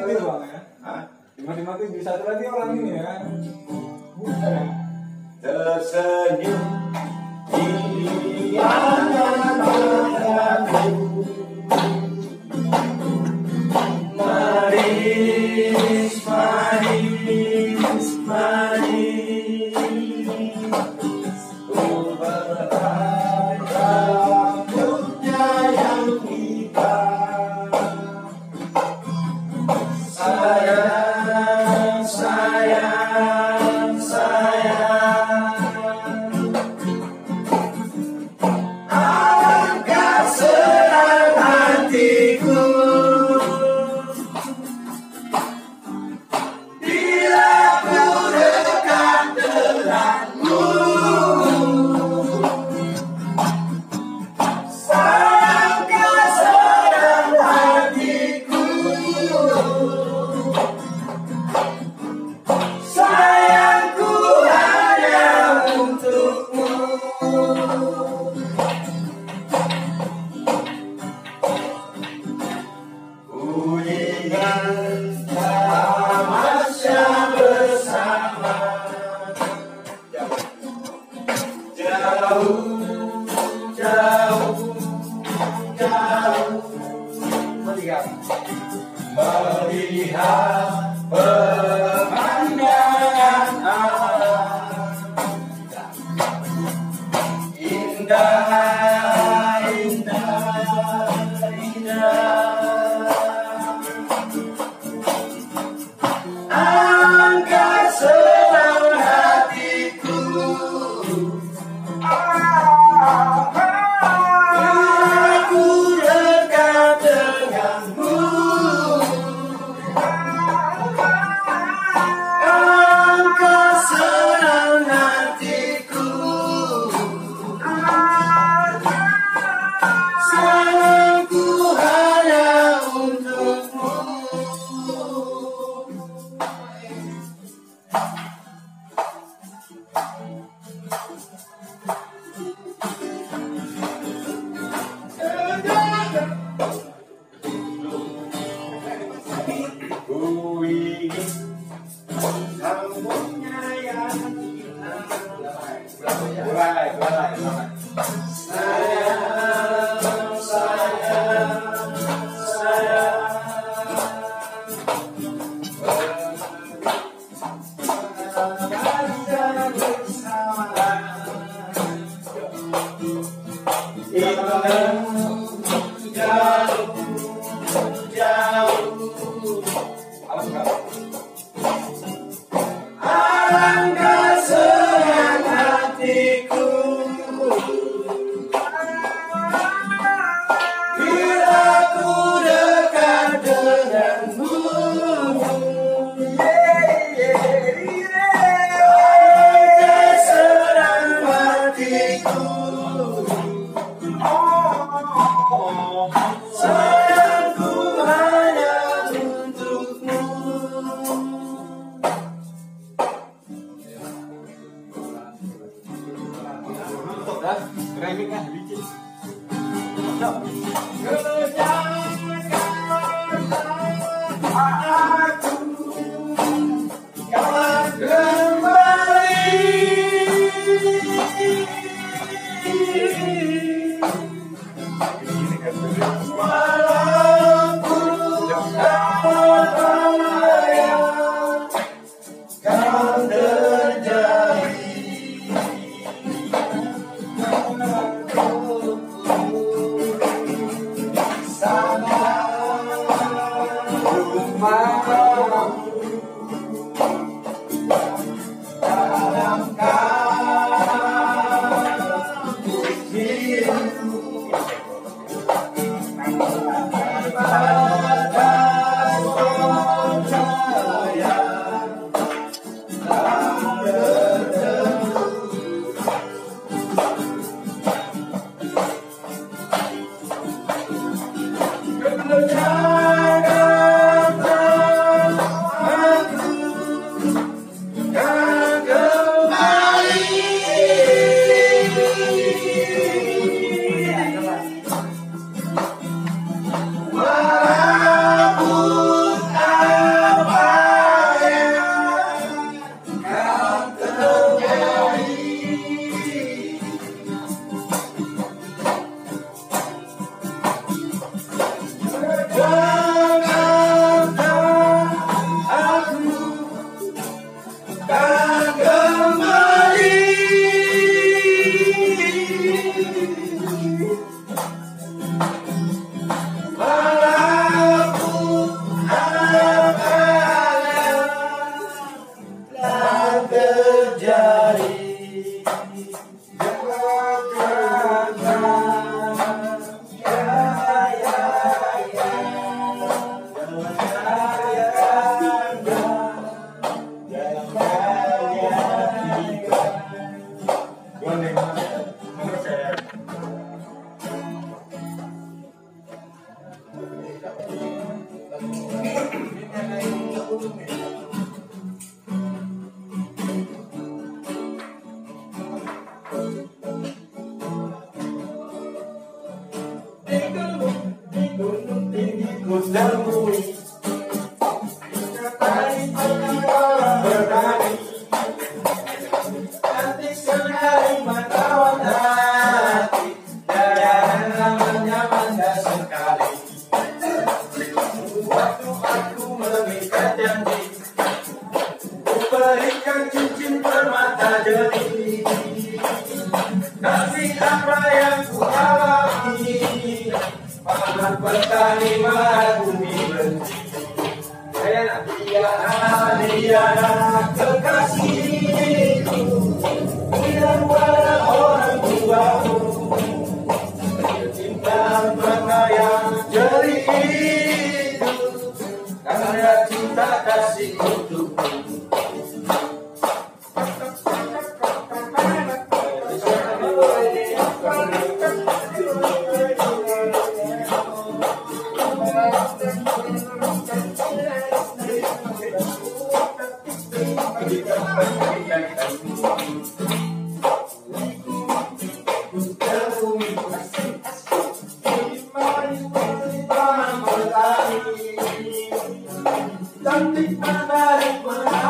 lagi bang ya. Dimati-mati di satu lagi orang ini ya. Bukan ya. Tersenyum indahnya matamu, manis, manis, manis. Ku berharap rambutnya yang hitam. Sayang, sayang, sayang. Alangkah senang hatiku bila ku dekat denganmu. Alangkah senang hatiku, sayangku hanya untukmu. Ku ingat tamasya bersama, jauh, jauh, jauh, melihat pemandangan alam indah, indah, indah. Alangkah senang hatiku bila ku dekat denganmu. Alangkah senang hatiku, sayangku hanya untukmu. Ku ingin rambutnya yang hitam. Mulai. Sayang, sayang, sayang. Berada bersama, indah, jauh, jauh. menemui tertarik dengan orang berani, cantik sekali menawan hati, dan namanya manja sekali. Waktu aku mengikat janji, ku berikan cincin permata jeli. Kasih apa yang ku alami, paman petani marah bumi benci. Diana kekasihku, tidak ada orang tuamu. Cinta mana yang jeli itu, karena cinta kasih untukku. Cantik menarik menarik.